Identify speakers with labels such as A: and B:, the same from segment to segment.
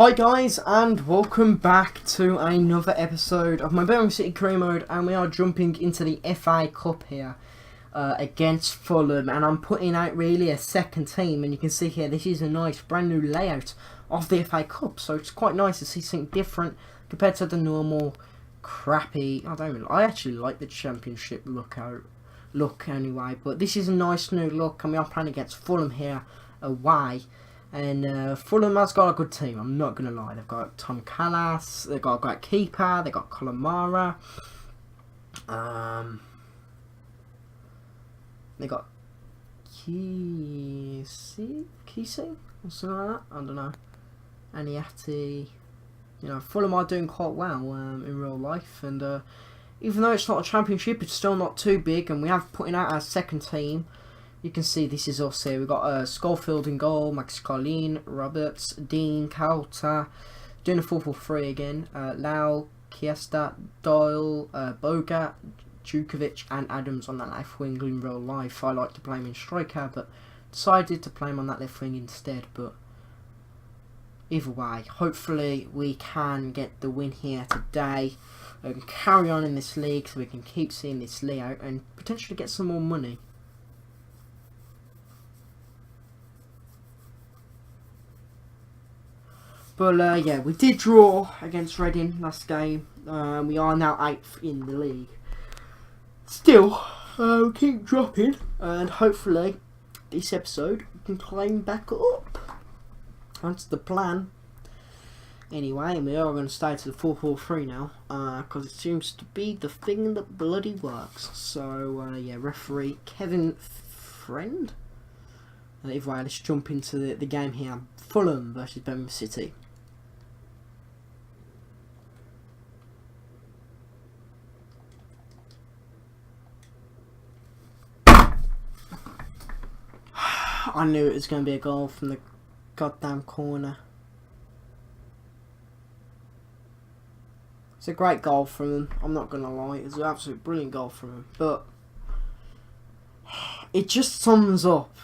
A: Hi guys, and welcome back to another episode of my Birmingham City career mode, and we are jumping into the FA Cup here against Fulham, and I'm putting out really a second team, and you can see here this is a nice brand new layout of the FA Cup, so it's quite nice to see something different compared to the normal crappy. I actually like the Championship look anyway, but this is a nice new look, and we are playing against Fulham here away. And Fulham has got a good team, I'm not going to lie. They've got Tom Callas, they've got a great keeper, they've got Colomara. They got Kesey or something like that, I don't know. Aniati. You know, Fulham are doing quite well in real life, and even though it's not a championship, it's still not too big, and we have putting out our second team. You can see this is us here. We've got Schofield in goal, Max Colleen, Roberts, Dean, Kauta, doing a 4-4-3 again. Lau, Kiesta, Doyle, Boga, Djukovic and Adams on that left wing in real life. I like to play him in striker, but decided to play him on that left wing instead. But either way, hopefully we can get the win here today and carry on in this league so we can keep seeing this layout and potentially get some more money. But yeah, we did draw against Reading last game. We are now 8th in the league. Still, we'll keep dropping, and hopefully this episode we can climb back up. That's the plan. Anyway, and we are going to stay to the 4-4-3 now, because it seems to be the thing that bloody works. So yeah, referee Kevin Friend. Either way, let's jump into the game here. Fulham versus Birmingham City. I knew it was going to be a goal from the goddamn corner. It's a great goal from him, I'm not going to lie. It's an absolute brilliant goal from him. But it just sums up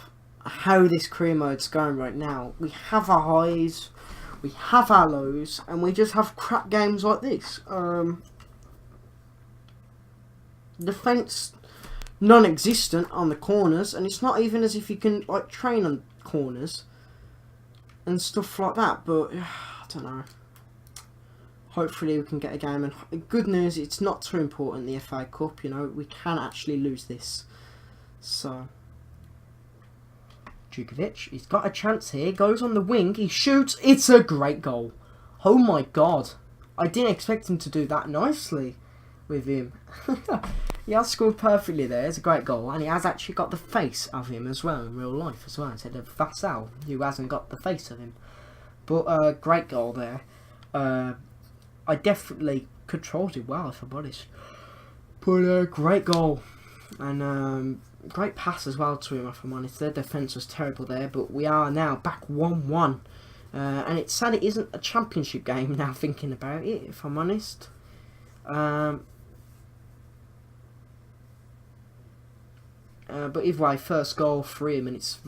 A: how this career mode's going right now. We have our highs, we have our lows, and we just have crap games like this. Defence non-existent on the corners, and it's not even as if you can like train on corners and stuff like that. But I don't know. Hopefully we can get a game, and good news, it's not too important, the FA Cup. You know, we can actually lose this. So Djukovic, he's got a chance here, goes on the wing, he shoots, it's a great goal. Oh my god, I didn't expect him to do that nicely with him. He has scored perfectly there, it's a great goal, and he has actually got the face of him as well in real life as well, instead of Vassal, who hasn't got the face of him. But great goal there. I definitely controlled it well, if I'm honest. But great goal, and great pass as well to him, if I'm honest. Their defence was terrible there, but we are now back 1-1. And it's sad it isn't a championship game now, thinking about it, if I'm honest. But either way, first goal for him, and it's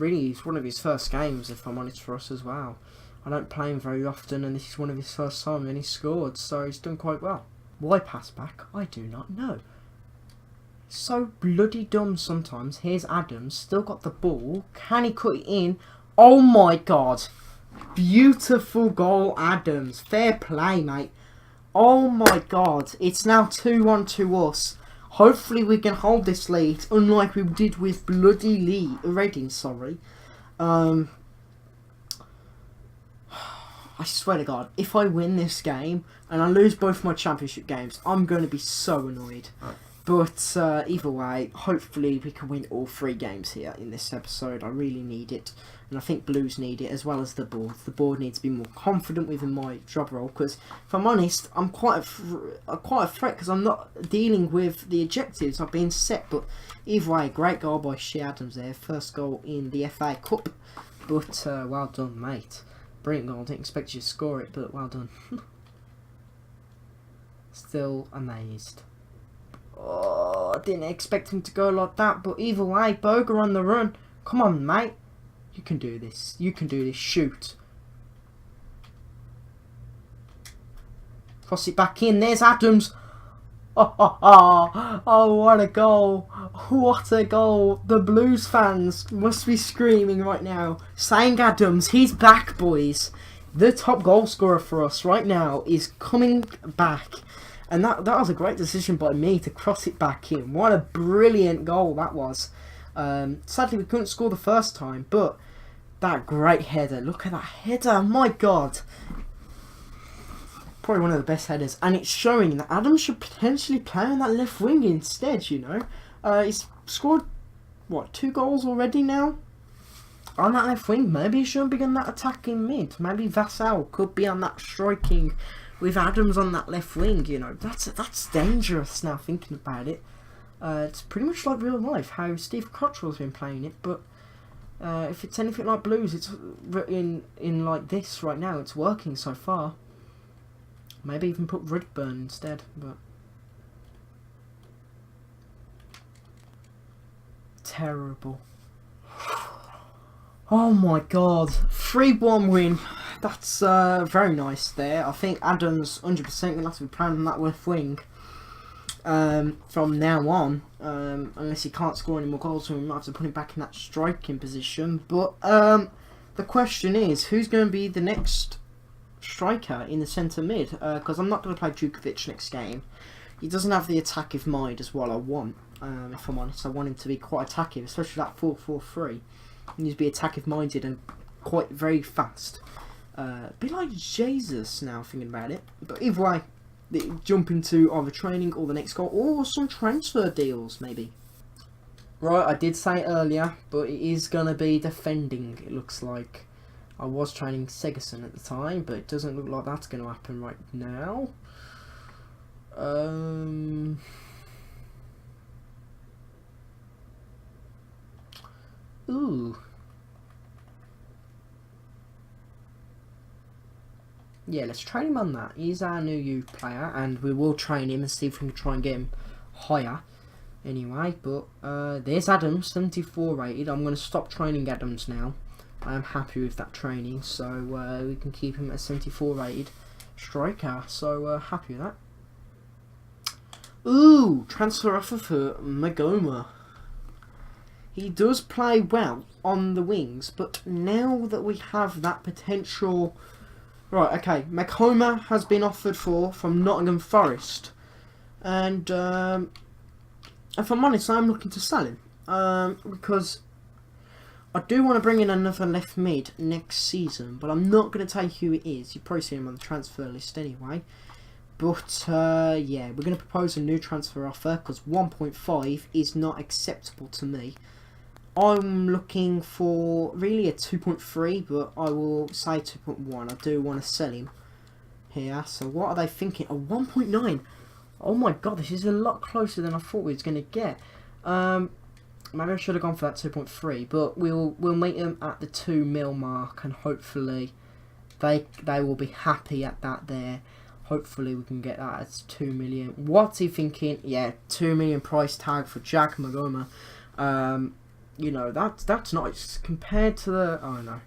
A: one of his first games, if I'm honest, for us as well. I don't play him very often, and this is one of his first times, and he scored, so he's done quite well. Why pass back? I do not know. So bloody dumb sometimes. Here's Adams, still got the ball. Can he cut it in? Oh my god. Beautiful goal, Adams. Fair play, mate. Oh my god. It's now 2-1 to us. Hopefully we can hold this lead, unlike we did with bloody Reading, sorry. I swear to god, if I win this game, and I lose both my championship games, I'm going to be so annoyed. But either way, hopefully we can win all 3 games here in this episode. I really need it, and I think Blues need it as well as the board. The board needs to be more confident within my job role, because if I'm honest, I'm quite a threat because I'm not dealing with the objectives I've been set. But either way, great goal by Shea Adams there, first goal in the FA Cup. But well done, mate. Brilliant goal. I didn't expect you to score it, but well done. Still amazed. Oh, I didn't expect him to go like that, but either way, Boga on the run. Come on, mate. You can do this. You can do this. Shoot. Cross it back in. There's Adams. Oh, what a goal. What a goal. The Blues fans must be screaming right now, saying Adams, he's back, boys. The top goal scorer for us right now is coming back. And that was a great decision by me to cross it back in. What a brilliant goal that was. Sadly, we couldn't score the first time, but that great header. Look at that header. My God. Probably one of the best headers. And it's showing that Adams should potentially play on that left wing instead, you know. He's scored, what, 2 goals already now? On that left wing. Maybe he shouldn't be on that attacking mid. Maybe Vassal could be on that striking with Adams on that left wing, you know. That's dangerous now thinking about it. It's pretty much like real life, how Steve Cottrell's been playing it, but if it's anything like Blues, it's in like this right now, it's working so far. Maybe even put Redburn instead, but terrible. Oh my God, 3-1 win. That's very nice there. I think Adams 100% going to have to be playing on that left wing from now on, unless he can't score any more goals, so we might have to put him back in that striking position. But the question is, who's going to be the next striker in the centre mid? Because I'm not going to play Djukovic next game. He doesn't have the attackive mind as well I want, if I'm honest. I want him to be quite attackive, especially that 4-4-3. He needs to be attackive minded and quite very fast. A bit like Jesus now, thinking about it. But either way, jump into either training or the next goal, or some transfer deals maybe. Right, I did say it earlier, but it is going to be defending, it looks like. I was training Segerson at the time, but it doesn't look like that's going to happen right now. Ooh. Yeah, let's train him on that. He's our new youth player, and we will train him and see if we can try and get him higher. Anyway, but there's Adams, 74 rated. I'm going to stop training Adams now. I am happy with that training, so we can keep him at 74 rated striker. So happy with that. Ooh, transfer offer for Magoma. He does play well on the wings, but now that we have that potential... Right, okay, Magoma has been offered from Nottingham Forest. And if I'm honest, I'm looking to sell him. Because I do want to bring in another left mid next season, but I'm not going to tell you who it is. You've probably seen him on the transfer list anyway. But yeah, we're going to propose a new transfer offer because 1.5 is not acceptable to me. I'm looking for really a 2.3, but I will say 2.1. I do want to sell him here. So what are they thinking? A 1.9. Oh my God, this is a lot closer than I thought we was going to get. Maybe I should have gone for that 2.3, but we'll meet them at the 2 mil mark, and hopefully they will be happy at that there. Hopefully we can get that as 2 million. What's he thinking? Yeah, 2 million price tag for Jack Magoma. You know, that's nice compared to the... Oh no.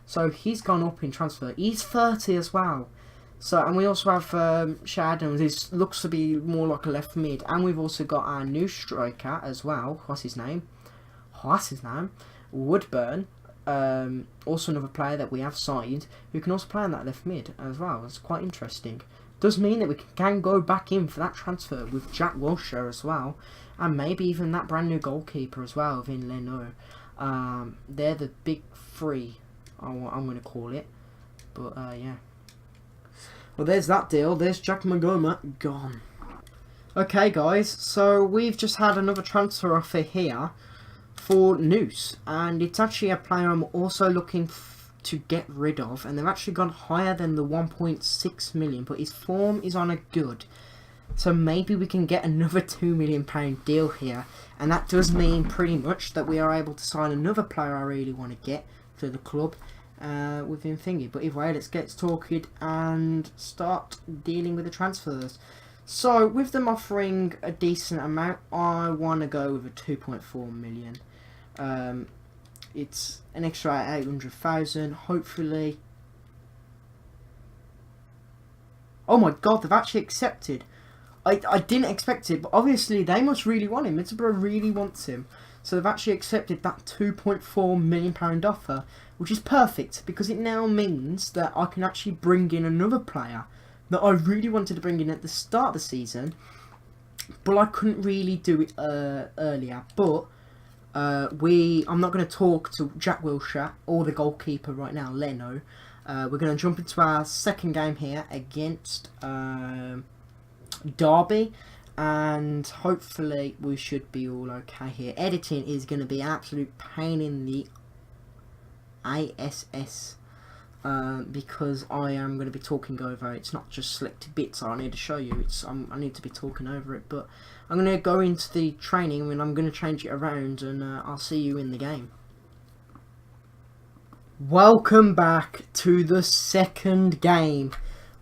A: So he's gone up in transfer. He's 30 as well. So, and we also have Shadon, who looks to be more like a left mid. And we've also got our new striker as well. What's his name? Woodburn. Also another player that we have signed, who can also play on that left mid as well. It's quite interesting. Does mean that we can go back in for that transfer with Jack Wilshere as well. And maybe even that brand new goalkeeper as well, Vin Leno. They're the big three, I'm going to call it. But yeah. Well, there's that deal. There's Jack Magoma gone. Okay, guys. So we've just had another transfer offer here for Noose. And it's actually a player I'm also looking to get rid of. And they've actually gone higher than the 1.6 million. But his form is on a good. So maybe we can get another £2 million deal here. And that does mean pretty much that we are able to sign another player I really want to get to the club within thingy. But either way, let's get talking and start dealing with the transfers. So with them offering a decent amount, I want to go with a 2.4 million. It's an extra 800,000. Hopefully Oh my god, they've actually accepted. I didn't expect it, but obviously they must really want him. Middlesbrough really wants him. So they've actually accepted that £2.4 million offer, which is perfect because it now means that I can actually bring in another player that I really wanted to bring in at the start of the season, but I couldn't really do it earlier. But I'm not going to talk to Jack Wilshere or the goalkeeper right now, Leno. We're going to jump into our second game here against Derby, and hopefully we should be all okay here. Editing is going to be an absolute pain in the ass because I am going to be talking over it. It's not just selected bits I need to show you, I need to be talking over it. But I'm going to go into the training and I'm going to change it around, and I'll see you in the game. Welcome back to the second game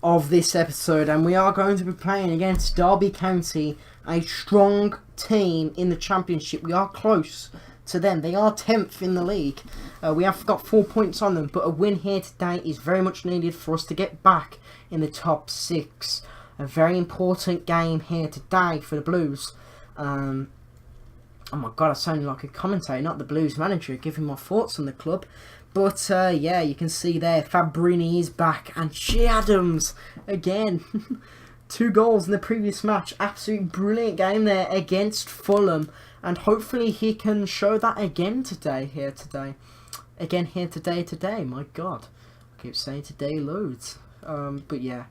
A: of this episode, and we are going to be playing against Derby County, a strong team in the Championship. We are close to them. They are 10th in the league. We have got 4 points on them, but a win here today is very much needed for us to get back in the top 6. A very important game here today for the Blues. Oh my god, I sound like a commentator, not the Blues manager, giving my thoughts on the club. But yeah, you can see there, Fabrini is back, and Che Adams again. 2 goals in the previous match. Absolutely brilliant game there against Fulham, and hopefully he can show that again today. My god, I keep saying today loads. But yeah,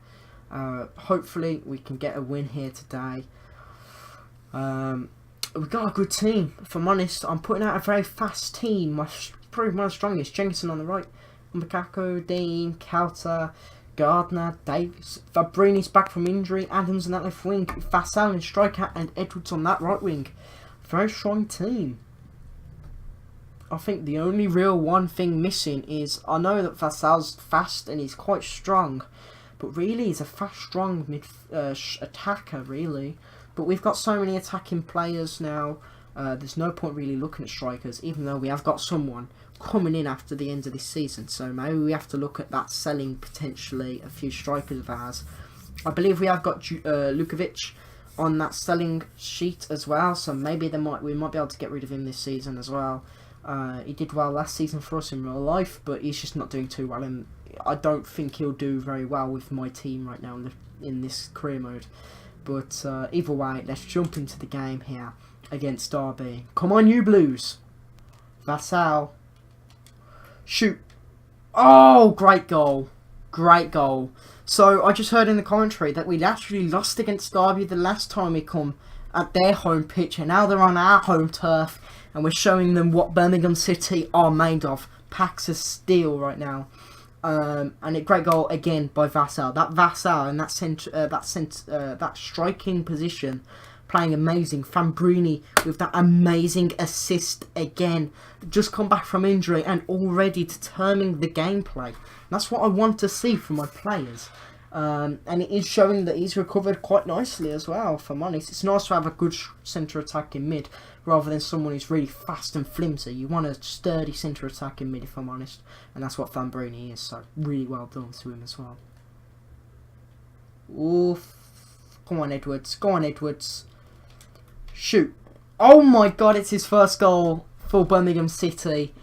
A: hopefully we can get a win here today. We've got a good team. If I'm honest, I'm putting out a very fast team. Probably my strongest. Jenkinson on the right, Mbakako, Dean, Kauta, Gardner, Davis, Fabrini's back from injury, Adams on that left wing, Vassal in striker, and Edwards on that right wing. Very strong team. I think the only real one thing missing is, I know that Vassal's fast and he's quite strong, but really he's a fast, strong attacker, really. But we've got so many attacking players now. There's no point really looking at strikers, even though we have got someone coming in after the end of this season. So maybe we have to look at that, selling potentially a few strikers of ours. I believe we have got Lukovic on that selling sheet as well. So maybe we might be able to get rid of him this season as well. He did well last season for us in real life, but he's just not doing too well. And I don't think he'll do very well with my team right now in this career mode. But either way, let's jump into the game here against Derby. Come on, you Blues. Vassal. Shoot. Oh, great goal. Great goal. So, I just heard in the commentary that we actually lost against Derby the last time we come at their home pitch, and now they're on our home turf, and we're showing them what Birmingham City are made of. Packs of steel right now. And a great goal again by Vassal. That Vassal and that striking position, playing amazing. Fabrini with that amazing assist again. Just come back from injury and already determining the gameplay. That's what I want to see from my players. And it is showing that he's recovered quite nicely as well, if I'm honest. It's nice to have a good centre attack in mid, rather than someone who's really fast and flimsy. You want a sturdy centre attack in mid, if I'm honest. And that's what Fabrini is, so really well done to him as well. Oof. Come on, Edwards. Go on, Edwards. Shoot. Oh my god, it's his first goal for Birmingham City.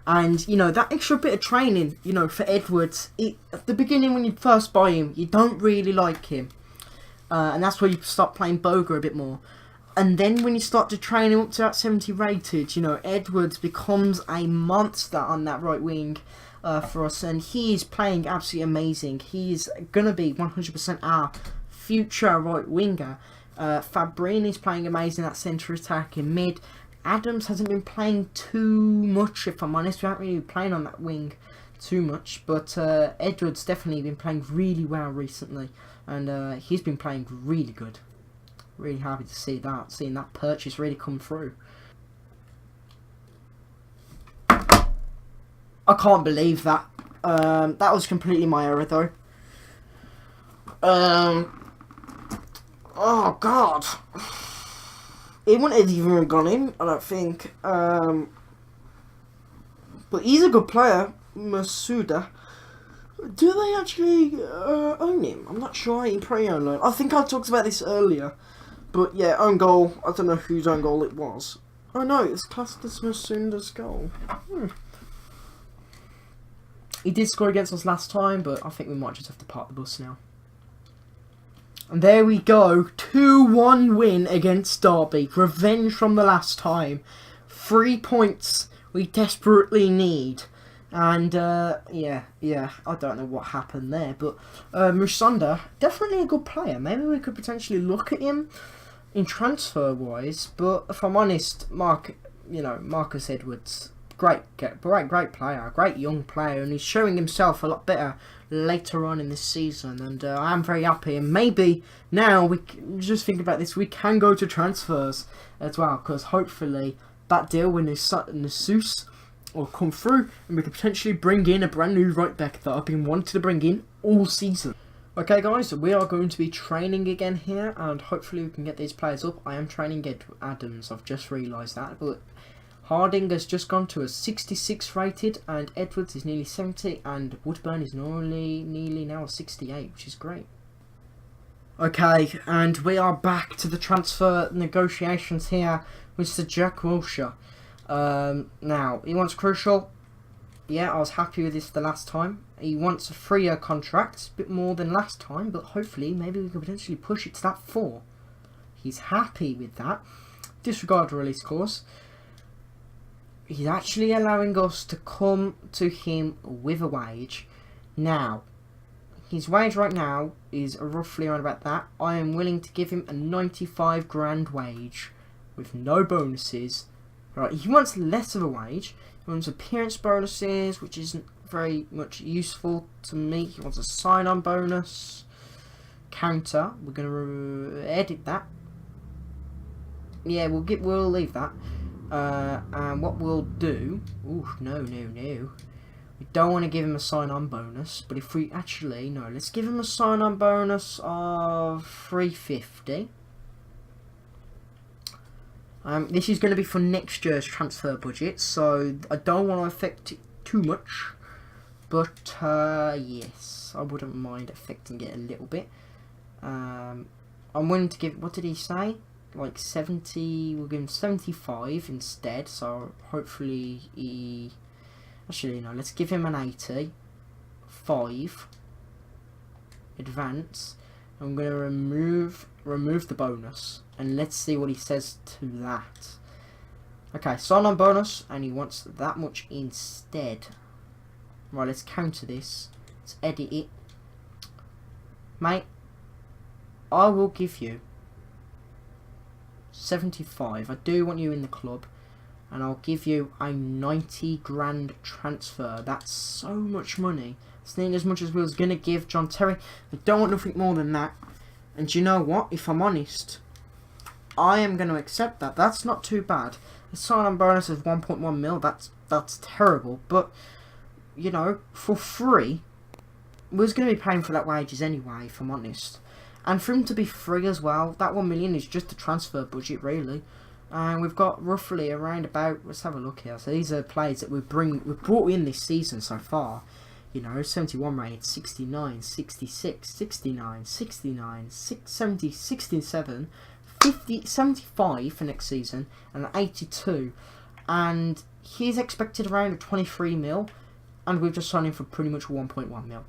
A: And, you know, that extra bit of training, you know, for Edwards, at the beginning when you first buy him, you don't really like him. And that's where you start playing Boga a bit more. And then when you start to train him up to that 70 rated, you know, Edwards becomes a monster on that right wing for us. And he is playing absolutely amazing. He's going to be 100% our future right winger. Fabrini's playing amazing at centre attack in mid. Adams hasn't been playing too much, if I'm honest. We haven't really been playing on that wing too much. But Edwards definitely been playing really well recently. And he's been playing really good. Really happy to see that. Seeing that purchase really come through. I can't believe that. That was completely my error though. Oh god. He wouldn't have even gone in, I don't think. But he's a good player, Masuda. Do they actually own him? I'm not sure in pre-owned loan. I think I talked about this earlier. But yeah, own goal. I don't know whose own goal it was. Oh no, it's classed as Masunda's goal. He did score against us last time, but I think we might just have to park the bus now. And there we go. 2-1 win against Derby. Revenge from the last time. 3 points we desperately need. And, yeah, I don't know what happened there. But Musonda, definitely a good player. Maybe we could potentially look at him in transfer-wise. But if I'm honest, Marcus Edwards, great player. Great young player. And he's showing himself a lot better later on in this season. And I am very happy. And maybe now, we just think about this, we can go to transfers as well. Because hopefully that deal with Nasus will come through, and we could potentially bring in a brand new right back that I've been wanting to bring in all season. Okay guys, we are going to be training again here, and hopefully we can get these players up. I am training Adams, I've just realised that, but Harding has just gone to a 66 rated, and Edwards is nearly 70, and Woodburn is nearly now a 68, which is great. Okay, and we are back to the transfer negotiations here with Sir Jack Wilshere. Now, he wants Crucial. Yeah, I was happy with this the last time. He wants a 3-year contract, a bit more than last time, but hopefully maybe we could potentially push it to that 4. He's happy with that. Disregard release clause. He's actually allowing us to come to him with a wage. Now, his wage right now is roughly around about that. I am willing to give him a 95 grand wage with no bonuses. Right, he wants less of a wage. He wants appearance bonuses, which isn't very much useful to me. He wants a sign-on bonus. Counter. We're gonna edit that. Yeah, we'll leave that. And what we'll do. Ooh, no. We don't want to give him a sign-on bonus, but if we actually let's give him a sign-on bonus of 350. This is going to be for next year's transfer budget, so I don't want to affect it too much. But, yes, I wouldn't mind affecting it a little bit. I'm willing to give, what did he say? Like 70, we'll give him 75 instead, so hopefully he... Actually, no, let's give him an 80. 5. Advance. I'm going to remove the bonus, and let's see what he says to that. Okay, sign-on bonus, and he wants that much instead. Right, let's counter this. Let's edit it. Mate, I will give you 75. I do want you in the club, and I'll give you a 90 grand transfer. That's so much money. It's nearly as much as we was going to give John Terry. I don't want nothing more than that. And you know what? If I'm honest, I am going to accept that. That's not too bad. The sign-on bonus is 1.1 mil. That's terrible. But, you know, for free, we was going to be paying for that wages anyway, if I'm honest. And for him to be free as well, that 1 million is just the transfer budget, really. And we've got roughly around about, let's have a look here. So these are players that we've brought in this season so far. You know, 71 rated, 69, 66, 69, 69, 70, 67, 50, 75 for next season, and 82. And he's expected around a 23 mil, and we've just signed him for pretty much 1.1 mil.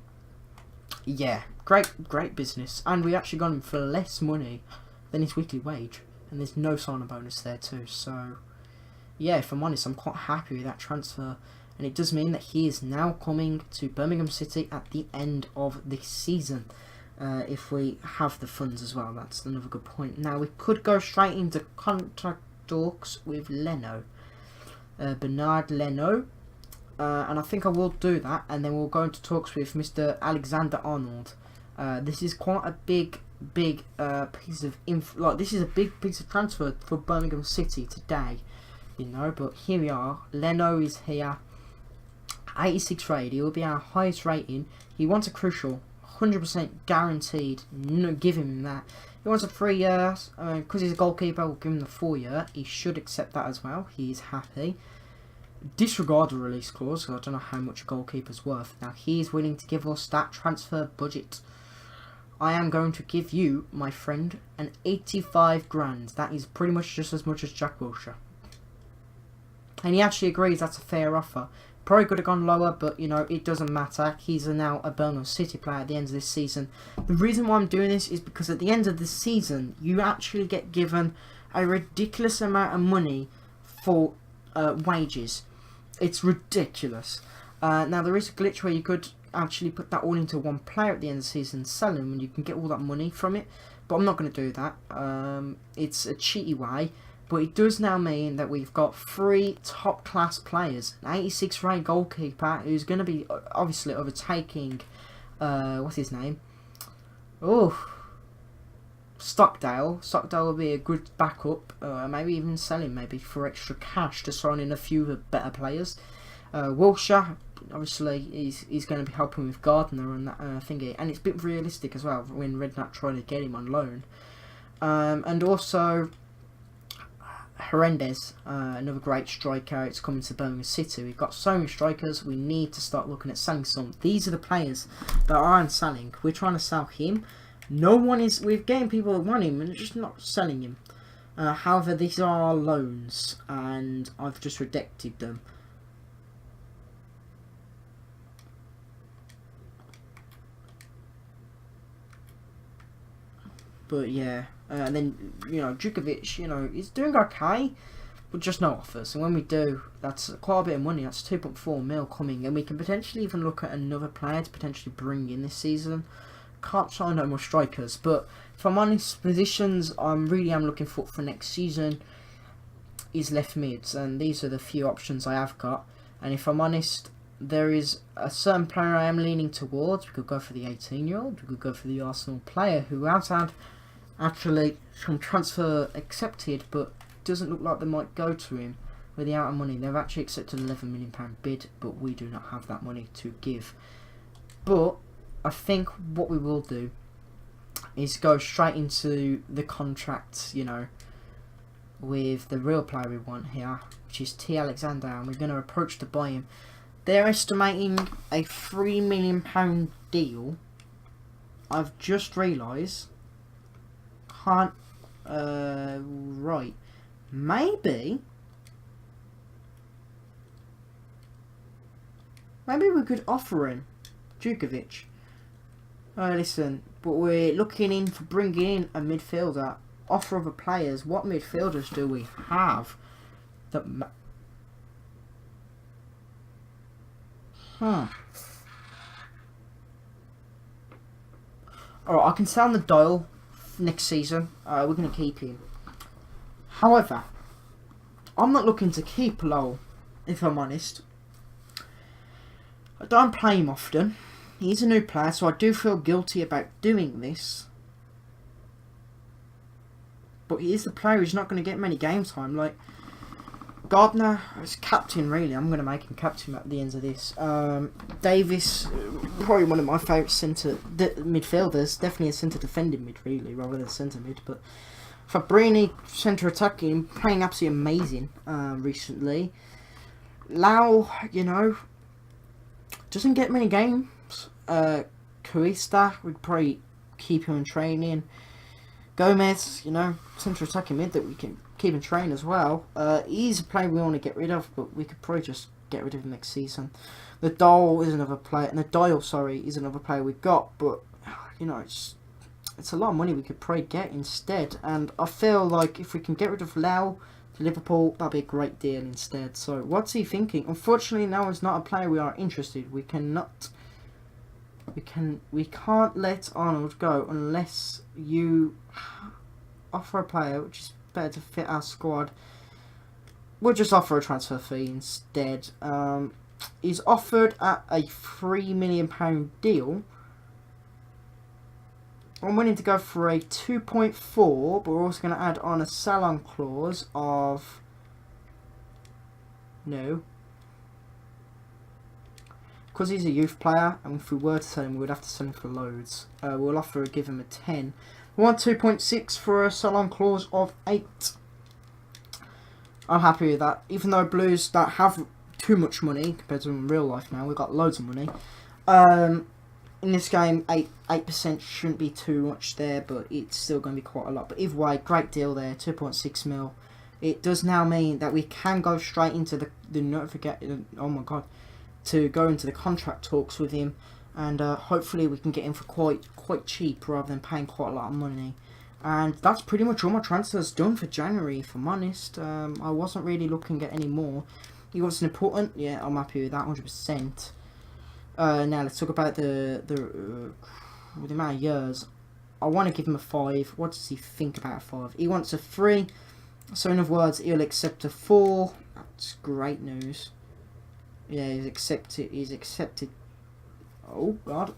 A: Yeah, great business. And we actually got him for less money than his weekly wage. And there's no sign-on bonus there too. So, yeah, if I'm honest, I'm quite happy with that transfer. And it does mean that he is now coming to Birmingham City at the end of this season. If we have the funds as well, that's another good point. Now, we could go straight into contract talks with Leno. Bernard Leno. And I think I will do that. And then we'll go into talks with Mr. Alexander Arnold. This is quite a big piece of this is a big piece of transfer for Birmingham City today, you know. But here we are. Leno is here, 86 rated. He will be our highest rating. He wants a crucial, 100% guaranteed. No, give him that. He wants a 3 years. Because he's a goalkeeper, we'll give him the 4 year. He should accept that as well. He is happy. disregard the release clause, because I don't know how much a goalkeeper's worth. Now, he's willing to give us that transfer budget. I am going to give you, my friend, an 85 grand. That is pretty much just as much as Jack Wilshere. And he actually agrees that's a fair offer. Probably could have gone lower, but, you know, it doesn't matter. He's now a Birmingham City player at the end of this season. The reason why I'm doing this is because at the end of the season, you actually get given a ridiculous amount of money for wages. It's ridiculous. Now, there is a glitch where you could actually put that all into one player at the end of the season, sell him, and you can get all that money from it. But I'm not going to do that. It's a cheaty way. But it does now mean that we've got 3 top-class players. An 86-rated goalkeeper who's going to be obviously overtaking, what's his name? Oh, Stockdale. Stockdale will be a good backup. Maybe even sell him maybe for extra cash to sign in a few better players. Wilshere, obviously, he's going to be helping with Gardner and that thingy. And it's a bit realistic as well when Redknapp tried to get him on loan. And also Hernandez, another great striker. It's coming to Birmingham City. We've got so many strikers. We need to start looking at selling some. These are the players that aren't selling. We're trying to sell him. No one is. We're getting people that want him and just not selling him. However, these are loans, and I've just rejected them. But yeah, and then, you know, Djukovic, you know, he's doing okay, but just no offers. And when we do, that's quite a bit of money. That's 2.4 mil coming, and we can potentially even look at another player to potentially bring in this season. Can't sign no more strikers, but if I'm honest, positions I really am looking for next season is left mids, and these are the few options I have got. And if I'm honest, there is a certain player I am leaning towards. We could go for the 18-year-old. We could go for the Arsenal player who has had actually some transfer accepted, but doesn't look like they might go to him with the amount of money. They've actually accepted an £11 million bid, but we do not have that money to give. But I think what we will do is go straight into the contract, you know, with the real player we want here, which is T. Alexander, and we're going to approach to buy him. They're estimating a £3 million deal. I've just realised. Can't. Right. Maybe we could offer him Djukovic. Listen, but we're looking in for bringing in a midfielder. Offer other players. What midfielders do we have that? Alright, I can sound the dial next season. We're going to keep him. However, I'm not looking to keep Lowell, if I'm honest. I don't play him often. He's a new player, so I do feel guilty about doing this. But he is the player who's not going to get many game time. Like, Gardner is captain, really. I'm going to make him captain at the end of this. Davis, probably one of my favourite centre midfielders. Definitely a centre defending mid, really, rather than centre mid. But Fabrini, centre attacking, playing absolutely amazing recently. Lau, you know, doesn't get many games. Cuesta, we'd probably keep him in training. Gomez, you know, centre attacking mid that we can keep in train as well. He's a player we want to get rid of, but we could probably just get rid of him next season. Nadal is another player. Is another player we've got, but you know, it's a lot of money we could probably get instead. And I feel like if we can get rid of Lau to Liverpool, that'd be a great deal instead. So what's he thinking? Unfortunately, now is not a player we are interested. We cannot. We can't let Arnold go unless you offer a player which is better to fit our squad. We'll just offer a transfer fee instead. He's offered at a £3 million deal. I'm willing to go for a 2.4, but we're also going to add on a sell-on clause of no. Because he's a youth player, and if we were to sell him, we would have to sell him for loads. We'll give him a 10. We want 2.6 for a sell-on clause of 8. I'm happy with that. Even though Blues that have too much money compared to in real life now. We've got loads of money. In this game, 8% shouldn't be too much there, but it's still going to be quite a lot. But either way, great deal there, 2.6 mil. It does now mean that we can go straight into oh my god, to go into the contract talks with him, and hopefully we can get him for quite cheap rather than paying quite a lot of money. And that's pretty much all my transfers done for January, if I'm honest. I wasn't really looking at any more. He wants an important, yeah, I'm happy with that, 100%. Now let's talk about the amount of years. I want to give him a 5. What does he think about a 5? He wants a 3. So in other words, he'll accept a 4. That's great news. Yeah, he's accepted. Oh god.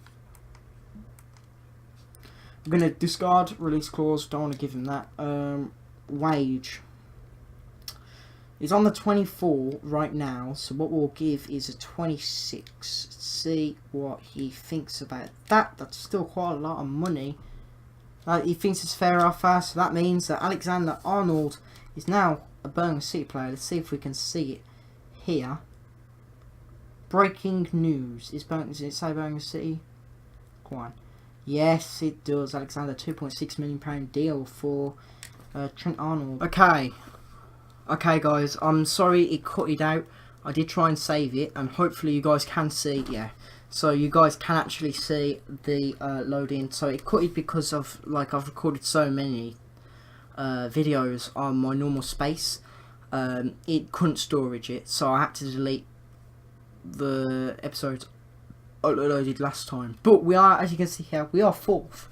A: I'm gonna discard release clause. Don't want to give him that. Wage. He's on the 24 right now, so what we'll give is a 26. Let's see what he thinks about that. That's still quite a lot of money. He thinks it's fair offer, so that means that Alexander-Arnold is now a Birmingham City player. Let's see if we can see it here. Breaking news. Does it say Birmingham City? Go on. Yes, it does. Alexander, £2.6 million deal for Trent Arnold. Okay guys, I'm sorry it cut it out. I did try and save it, and hopefully you guys can see, yeah. So you guys can actually see the loading. So it cut it because of, like, I've recorded so many videos on my normal space. It couldn't storage it, so I had to delete the episodes uploaded last time. But we are, as you can see here, we are 4th.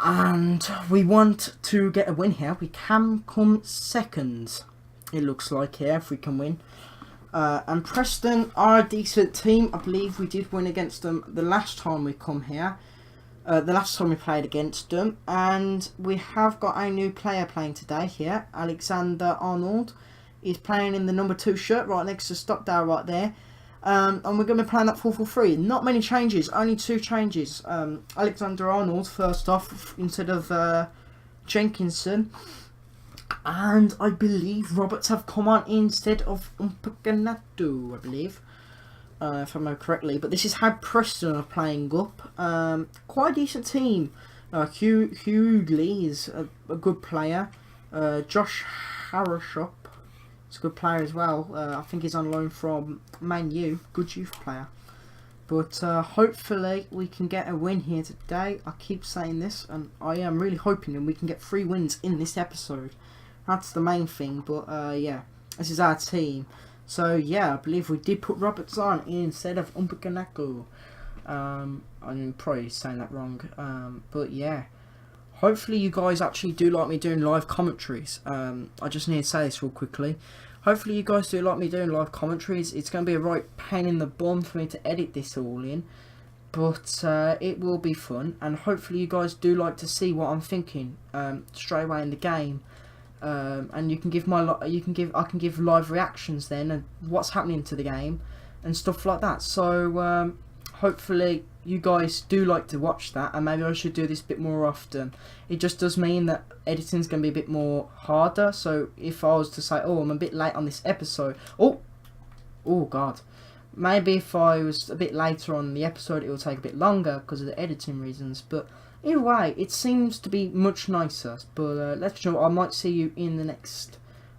A: And we want to get a win here. We can come 2nd, it looks like, here, if we can win. And Preston are a decent team. I believe we did win against them the last time we come here. The last time we played against them. And we have got a new player playing today here. Alexander-Arnold is playing in the number 2 shirt right next to Stockdale right there. And we're going to be playing that 4-4-3. Not many changes, only 2 changes. Alexander-Arnold first off instead of Jenkinson. And I believe Roberts have come on instead of Umpaganato, I believe. If I remember correctly. But this is how Preston are playing up. Quite a decent team. Hughley is a good player. Josh Harrishop is a good player as well. I think he's on loan from Man U. Good youth player. But hopefully we can get a win here today. I keep saying this, and I am really hoping that we can get 3 wins in this episode. That's the main thing. But yeah, this is our team. So yeah, I believe we did put Roberts on instead of Umpakanako. I'm probably saying that wrong. But yeah, hopefully you guys actually do like me doing live commentaries. I just need to say this real quickly. Hopefully you guys do like me doing live commentaries. It's going to be a right pain in the bum for me to edit this all in. But it will be fun. And hopefully you guys do like to see what I'm thinking straight away in the game. And you can give I can give live reactions then and what's happening to the game and stuff like that. So hopefully you guys do like to watch that, and maybe I should do this a bit more often. It just does mean that editing's going to be a bit more harder. So if I was to say, oh, I'm a bit late on this episode, oh god, maybe if I was a bit later on the episode it will take a bit longer because of the editing reasons. But either way, it seems to be much nicer. But let's show. I might see you in the next,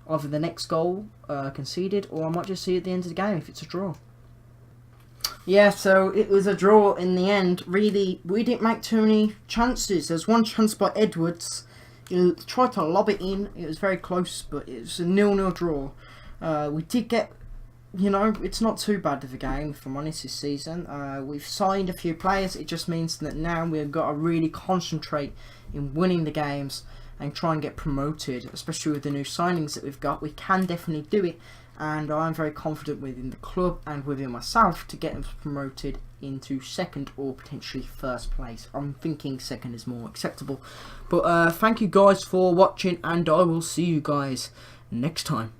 A: either the next goal conceded, or I might just see you at the end of the game if it's a draw. Yeah, so it was a draw in the end. Really, we didn't make too many chances. There's one chance by Edwards. He tried to lob it in. It was very close, but it was a 0-0 draw. We did get, you know, it's not too bad of a game, if I'm honest, this season. We've signed a few players. It just means that now we've got to really concentrate in winning the games and try and get promoted, especially with the new signings that we've got. We can definitely do it, and I'm very confident within the club and within myself to get us promoted into 2nd or potentially 1st place. I'm thinking 2nd is more acceptable. But thank you guys for watching, and I will see you guys next time.